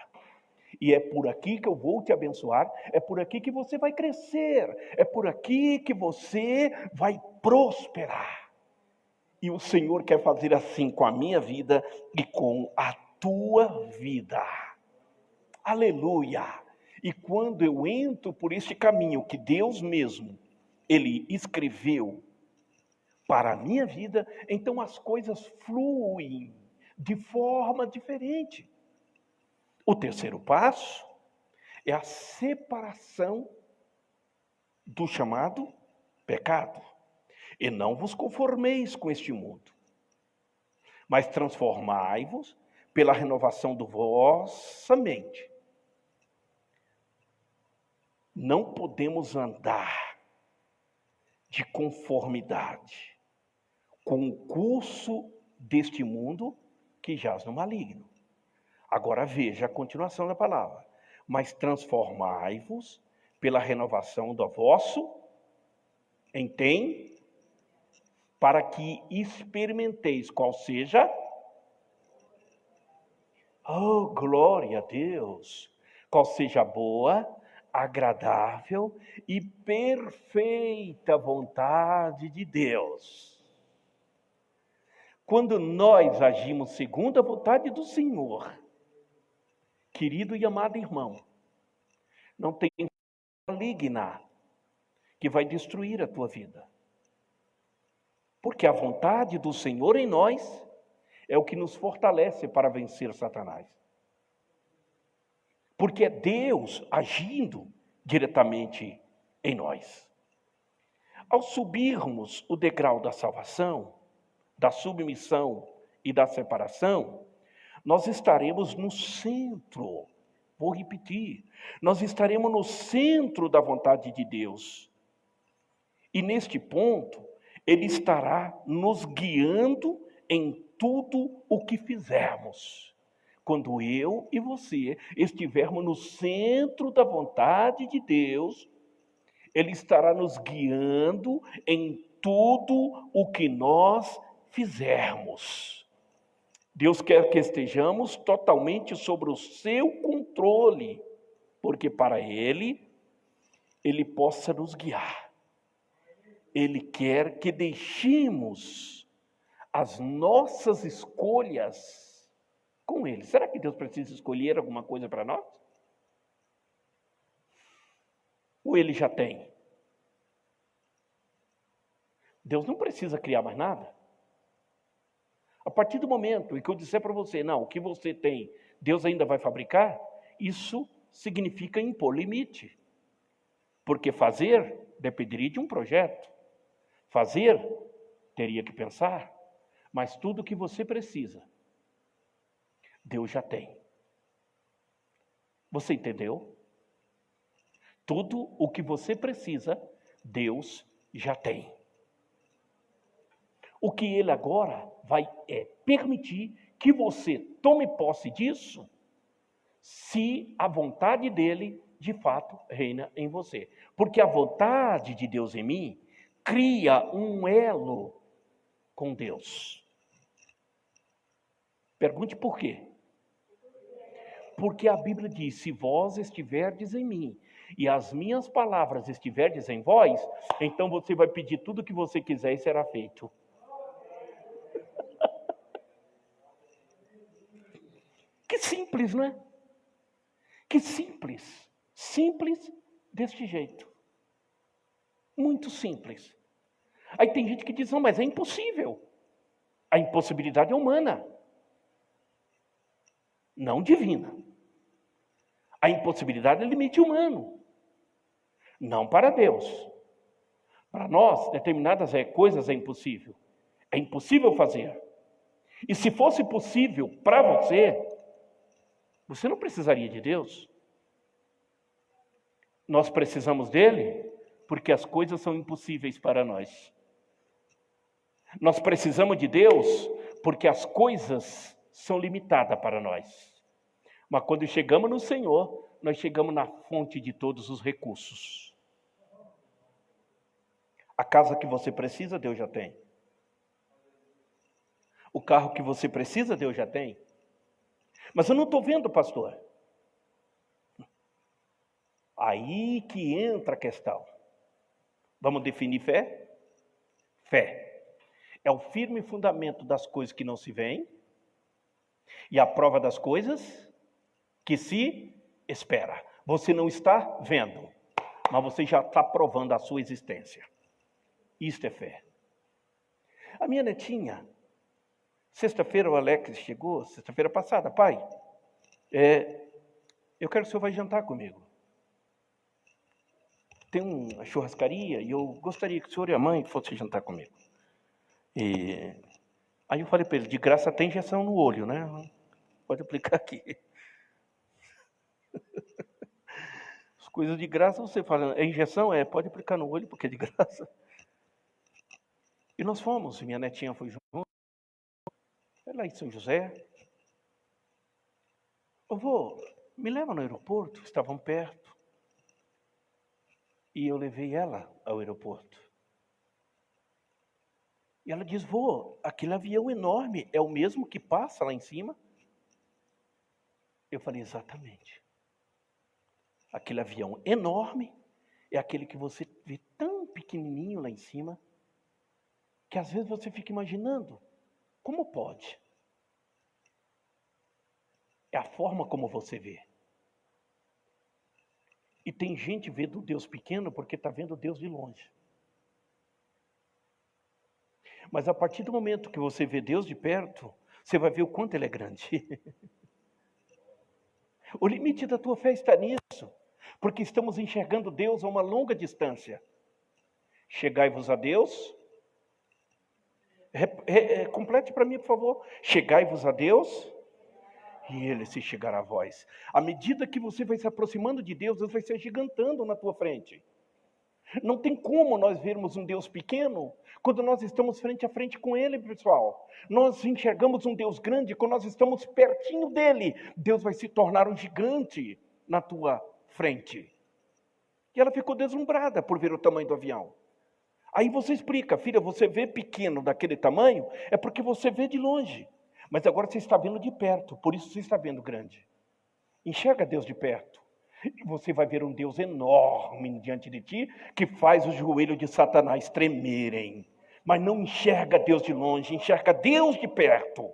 E é por aqui que eu vou te abençoar, é por aqui que você vai crescer, é por aqui que você vai prosperar. E o Senhor quer fazer assim com a minha vida e com a tua vida. Aleluia! E quando eu entro por este caminho que Deus mesmo, Ele escreveu para a minha vida, então as coisas fluem de forma diferente. O terceiro passo é a separação do chamado pecado. E não vos conformeis com este mundo, mas transformai-vos pela renovação da vossa mente. Não podemos andar de conformidade com o curso deste mundo que jaz no maligno. Agora veja a continuação da palavra. Mas transformai-vos pela renovação do vosso entendimento, para que experimenteis qual seja. Oh, glória a Deus! Qual seja a boa, agradável e perfeita vontade de Deus. Quando nós agimos segundo a vontade do Senhor, querido e amado irmão, não tem maligna que vai destruir a tua vida. Porque a vontade do Senhor em nós é o que nos fortalece para vencer Satanás. Porque é Deus agindo diretamente em nós. Ao subirmos o degrau da salvação, da submissão e da separação, nós estaremos no centro. Vou repetir. Nós estaremos no centro da vontade de Deus. E neste ponto, Ele estará nos guiando em tudo o que fizermos. Quando eu e você estivermos no centro da vontade de Deus, Ele estará nos guiando em tudo o que nós fizermos. Deus quer que estejamos totalmente sobre o seu controle, porque para Ele possa nos guiar. Ele quer que deixemos as nossas escolhas com Ele. Será que Deus precisa escolher alguma coisa para nós? Ou Ele já tem? Deus não precisa criar mais nada. A partir do momento em que eu disser para você, não, o que você tem, Deus ainda vai fabricar, isso significa impor limite. Porque fazer dependeria de um projeto. Fazer, teria que pensar, mas tudo o que você precisa, Deus já tem. Você entendeu? Tudo o que você precisa, Deus já tem. O que Ele agora vai permitir que você tome posse disso, se a vontade dEle, de fato, reina em você. Porque a vontade de Deus em mim cria um elo com Deus. Pergunte por quê? Porque a Bíblia diz, se vós estiverdes em mim e as minhas palavras estiverdes em vós, então você vai pedir tudo o que você quiser e será feito. Que simples, não é? Que simples. Simples deste jeito. Muito simples. Aí tem gente que diz, não, mas é impossível. A impossibilidade é humana. Não divina. A impossibilidade é limite humano. Não para Deus. Para nós, determinadas coisas é impossível. É impossível fazer. E se fosse possível para você, você não precisaria de Deus. Nós precisamos dele porque as coisas são impossíveis para nós. Nós precisamos de Deus porque as coisas são limitadas para nós. Mas quando chegamos no Senhor, nós chegamos na fonte de todos os recursos. A casa que você precisa, Deus já tem. O carro que você precisa, Deus já tem. Mas eu não estou vendo, pastor. Aí que entra a questão. Vamos definir fé? Fé é o firme fundamento das coisas que não se veem e a prova das coisas que se espera. Você não está vendo, mas você já está provando a sua existência. Isto é fé. A minha netinha, sexta-feira o Alex chegou, sexta-feira passada, pai, eu quero que o senhor vai jantar comigo. Tem uma churrascaria e eu gostaria que o senhor e a mãe fossem jantar comigo. E aí eu falei para ele, de graça tem injeção no olho, né? Pode aplicar aqui. As coisas de graça você fala, é injeção? Pode aplicar no olho porque é de graça. E nós fomos, minha netinha foi junto. Lá em São José. Vô, me leva no aeroporto, estavam perto. E eu levei ela ao aeroporto. E ela diz, vô, aquele avião enorme é o mesmo que passa lá em cima? Eu falei, exatamente. Aquele avião enorme é aquele que você vê tão pequenininho lá em cima, que às vezes você fica imaginando, como pode? É a forma como você vê. E tem gente vendo Deus pequeno porque está vendo Deus de longe. Mas a partir do momento que você vê Deus de perto, você vai ver o quanto Ele é grande. O limite da tua fé está nisso, porque estamos enxergando Deus a uma longa distância. Chegai-vos a Deus. Complete para mim, por favor. Chegai-vos a Deus e Ele se chegará a vós. À medida que você vai se aproximando de Deus, Deus vai se agigantando na tua frente. Não tem como nós vermos um Deus pequeno quando nós estamos frente a frente com Ele, pessoal. Nós enxergamos um Deus grande quando nós estamos pertinho dEle. Deus vai se tornar um gigante na tua frente. E ela ficou deslumbrada por ver o tamanho do avião. Aí você explica, filha, você vê pequeno daquele tamanho, é porque você vê de longe. Mas agora você está vendo de perto, por isso você está vendo grande. Enxerga Deus de perto. E você vai ver um Deus enorme diante de ti, que faz o joelho de Satanás tremerem. Mas não enxerga Deus de longe, enxerga Deus de perto.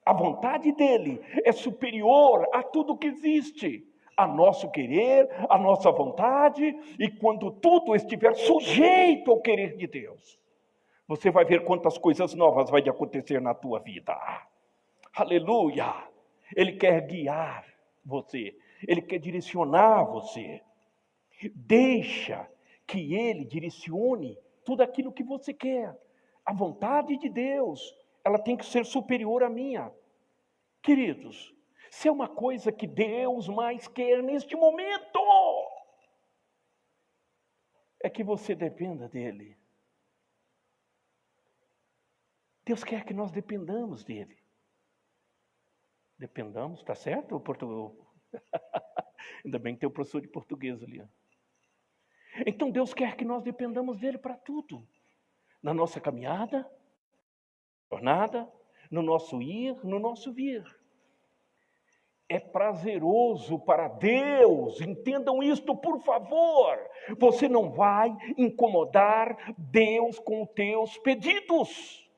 A vontade dele é superior a tudo que existe. A nosso querer, a nossa vontade, e quando tudo estiver sujeito ao querer de Deus, você vai ver quantas coisas novas vai acontecer na tua vida. Aleluia! Ele quer guiar você. Ele quer direcionar você. Deixa que Ele direcione tudo aquilo que você quer. A vontade de Deus, ela tem que ser superior à minha. Queridos, se é uma coisa que Deus mais quer neste momento, é que você dependa dEle. Deus quer que nós dependamos dEle. Dependamos, tá certo? Ainda bem que tem o professor de português ali. Então Deus quer que nós dependamos dEle para tudo. Na nossa caminhada, jornada, no nosso ir, no nosso vir. É prazeroso para Deus, entendam isto por favor. Você não vai incomodar Deus com os teus pedidos.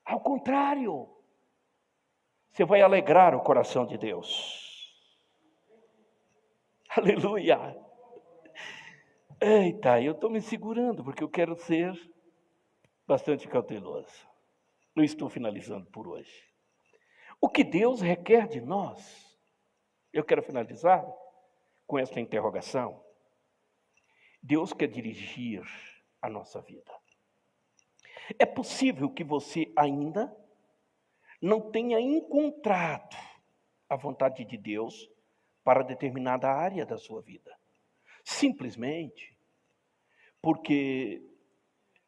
Ao contrário, você vai alegrar o coração de Deus. Aleluia. Eita, eu estou me segurando porque eu quero ser bastante cauteloso. Não estou finalizando por hoje. O que Deus requer de nós, eu quero finalizar com esta interrogação, Deus quer dirigir a nossa vida. É possível que você ainda não tenha encontrado a vontade de Deus para determinada área da sua vida. Simplesmente porque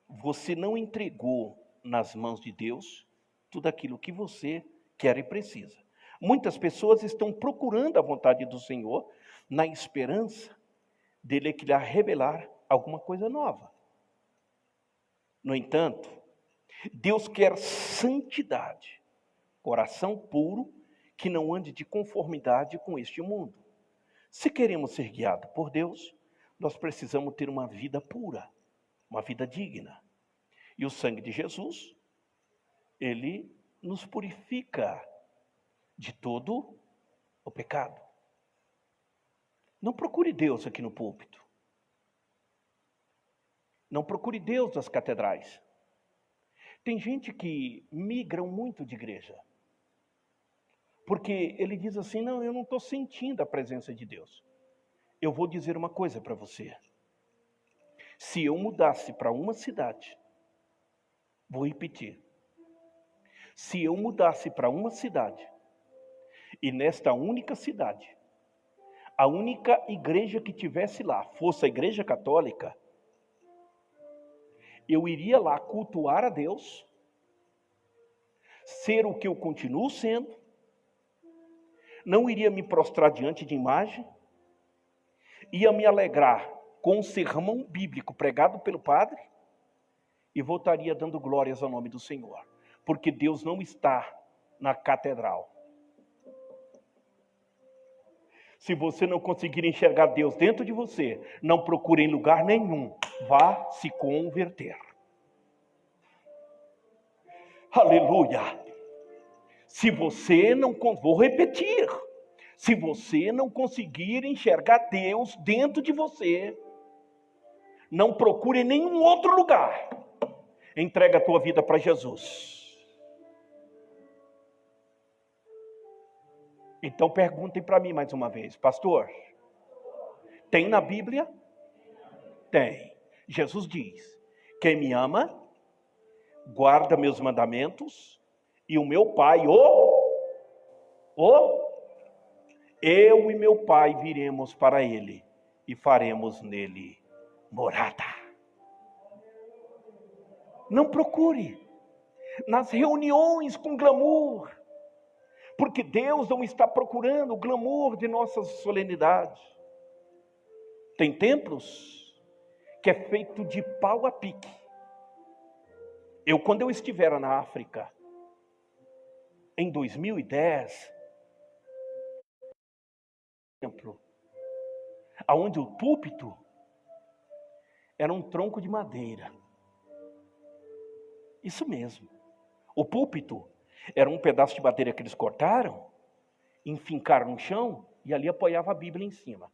você não entregou nas mãos de Deus tudo aquilo que você quer e precisa. Muitas pessoas estão procurando a vontade do Senhor na esperança dele que lhe revelar alguma coisa nova. No entanto, Deus quer santidade, coração puro, que não ande de conformidade com este mundo. Se queremos ser guiados por Deus, nós precisamos ter uma vida pura, uma vida digna. E o sangue de Jesus, ele nos purifica de todo o pecado. Não procure Deus aqui no púlpito. Não procure Deus nas catedrais. Tem gente que migram muito de igreja. Porque ele diz assim, não, eu não estou sentindo a presença de Deus. Eu vou dizer uma coisa para você. Se eu mudasse para uma cidade, vou repetir. Se eu mudasse para uma cidade, e nesta única cidade, a única igreja que tivesse lá fosse a igreja católica, eu iria lá cultuar a Deus, ser o que eu continuo sendo, não iria me prostrar diante de imagem, ia me alegrar com um sermão bíblico pregado pelo padre e voltaria dando glórias ao nome do Senhor. Porque Deus não está na catedral. Se você não conseguir enxergar Deus dentro de você, não procure em lugar nenhum. Vá se converter. Aleluia! Se você não... Vou repetir. Se você não conseguir enxergar Deus dentro de você, não procure em nenhum outro lugar. Entrega a tua vida para Jesus. Então perguntem para mim mais uma vez, pastor, tem na Bíblia? Tem. Jesus diz, quem me ama, guarda meus mandamentos, e o meu Pai, eu e meu Pai viremos para ele, e faremos nele morada. Não procure nas reuniões com glamour, porque Deus não está procurando o glamour de nossas solenidades. Tem templos que é feito de pau a pique. Quando eu estiver na África, em 2010, templo, onde o púlpito era um tronco de madeira. Isso mesmo. O púlpito era um pedaço de madeira que eles cortaram, enfincaram no chão e ali apoiava a Bíblia em cima.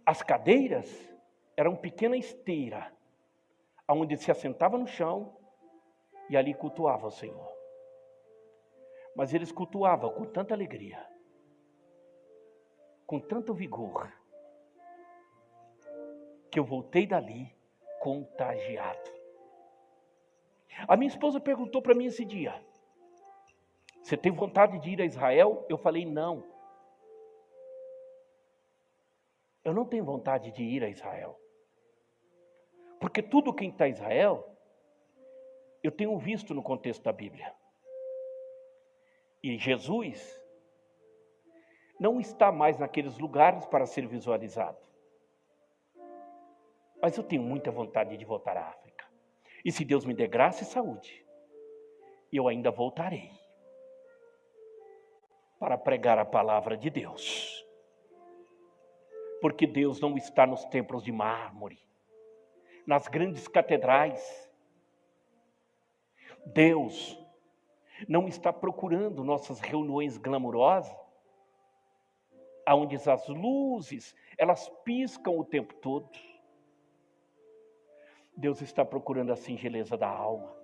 As cadeiras eram pequena esteira, onde se assentava no chão e ali cultuava o Senhor. Mas eles cultuavam com tanta alegria, com tanto vigor, que eu voltei dali contagiado. A minha esposa perguntou para mim esse dia, você tem vontade de ir a Israel? Eu falei, não. Eu não tenho vontade de ir a Israel. Porque tudo quem está em Israel, eu tenho visto no contexto da Bíblia. E Jesus não está mais naqueles lugares para ser visualizado. Mas eu tenho muita vontade de voltar à África. E se Deus me der graça e saúde, eu ainda voltarei para pregar a palavra de Deus. Porque Deus não está nos templos de mármore, nas grandes catedrais. Deus não está procurando nossas reuniões glamourosas, onde as luzes, elas piscam o tempo todo. Deus está procurando a singeleza da alma.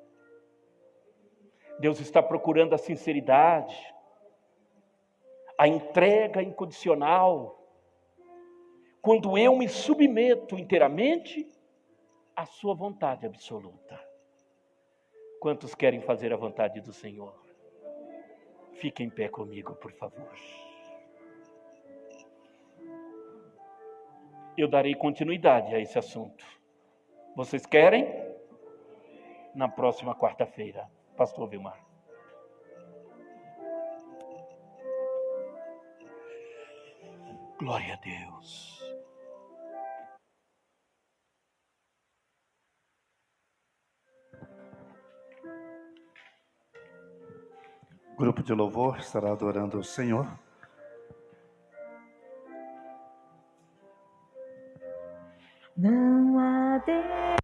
Deus está procurando a sinceridade, a entrega incondicional, quando eu me submeto inteiramente à sua vontade absoluta. Quantos querem fazer a vontade do Senhor? Fiquem em pé comigo, por favor. Eu darei continuidade a esse assunto. Vocês querem? Na próxima quarta-feira. Pastor Vilmar. Glória a Deus. O grupo de louvor estará adorando o Senhor. Não há Deus.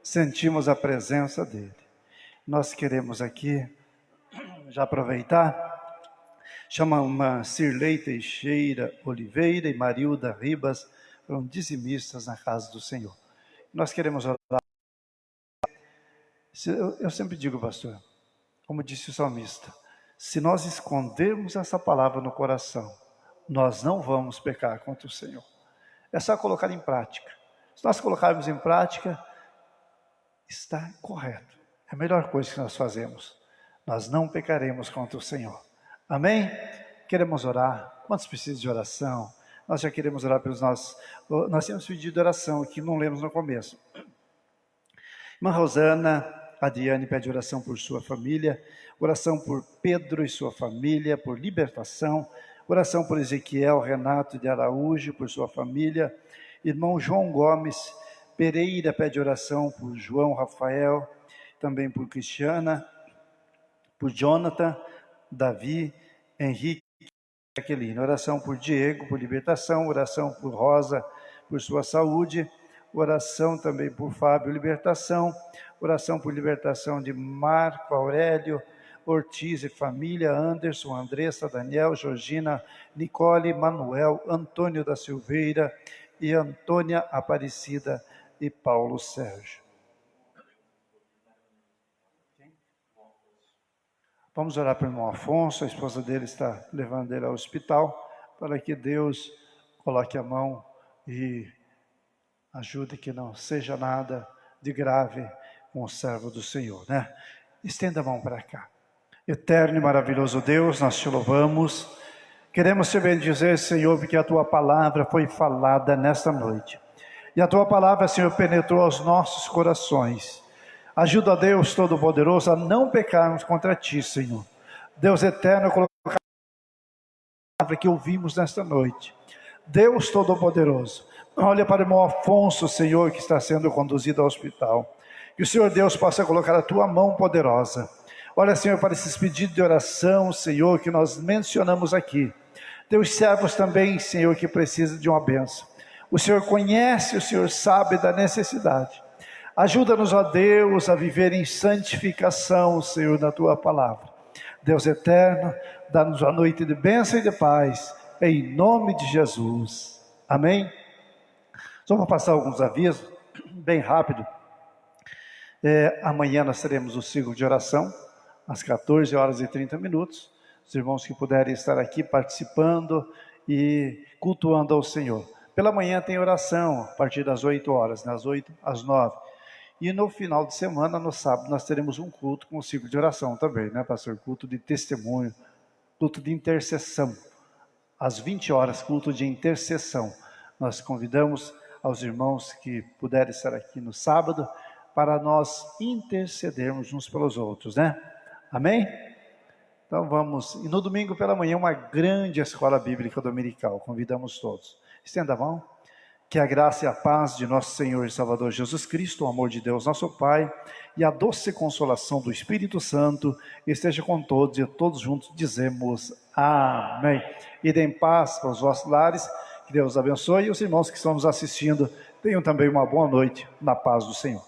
Sentimos a presença dele. Nós queremos aqui já aproveitar, chama uma Cirlei Teixeira Oliveira e Marilda Ribas, foram dizimistas na casa do Senhor. Nós queremos orar. Eu sempre digo, pastor, como disse o salmista, se nós escondermos essa palavra no coração, nós não vamos pecar contra o Senhor. É só colocar em prática. Se nós colocarmos em prática, está correto. É a melhor coisa que nós fazemos. Nós não pecaremos contra o Senhor. Amém? Queremos orar. Quantos precisam de oração? Nós já queremos orar pelos nossos... Nós temos pedido oração aqui, não lemos no começo. Irmã Rosana, Adriane pede oração por sua família, oração por Pedro e sua família, por libertação, oração por Ezequiel Renato de Araújo, por sua família. Irmão João Gomes Pereira pede oração por João Rafael, também por Cristiana, por Jonathan, Davi, Henrique e Jaqueline. Oração por Diego, por libertação, oração por Rosa, por sua saúde, oração também por Fábio, libertação, oração por libertação de Marco Aurélio, Ortiz e família, Anderson, Andressa, Daniel, Georgina, Nicole, Manuel, Antônio da Silveira e Antônia Aparecida e Paulo Sérgio. Vamos orar para o irmão Afonso, a esposa dele está levando ele ao hospital, para que Deus coloque a mão e ajude que não seja nada de grave com o servo do Senhor, né? Estenda a mão para cá. Eterno e maravilhoso Deus, nós te louvamos. Queremos te bendizer, Senhor, porque a tua palavra foi falada nesta noite. E a tua palavra, Senhor, penetrou aos nossos corações. Ajuda, Deus Todo-Poderoso, a não pecarmos contra Ti, Senhor. Deus eterno, colocar a palavra que ouvimos nesta noite. Deus Todo-Poderoso, olha para o irmão Afonso, Senhor, que está sendo conduzido ao hospital. Que o Senhor Deus possa colocar a Tua mão poderosa. Olha, Senhor, para esses pedidos de oração, Senhor, que nós mencionamos aqui. Teus servos também, Senhor, que precisam de uma bênção. O Senhor conhece, o Senhor sabe da necessidade. Ajuda-nos, ó Deus, a viver em santificação, Senhor, na Tua palavra. Deus eterno, dá-nos uma noite de bênção e de paz, em nome de Jesus. Amém? Só vou passar alguns avisos, bem rápido. Amanhã nós teremos o ciclo de oração, às 14h30. Os irmãos que puderem estar aqui participando e cultuando ao Senhor. Pela manhã tem oração, a partir das 8h, das 8 às 9. E no final de semana, no sábado, nós teremos um culto com o ciclo de oração também, né, pastor? Culto de testemunho, culto de intercessão. Às 20h, culto de intercessão. Nós convidamos aos irmãos que puderem estar aqui no sábado, para nós intercedermos uns pelos outros, né? Amém? Então vamos, e no domingo pela manhã, uma grande escola bíblica dominical, convidamos todos. Estenda a mão. Que a graça e a paz de nosso Senhor e Salvador Jesus Cristo, o amor de Deus nosso Pai, e a doce consolação do Espírito Santo, esteja com todos, e todos juntos dizemos amém. E deem paz para os vossos lares, que Deus abençoe, e os irmãos que estão nos assistindo, tenham também uma boa noite, na paz do Senhor.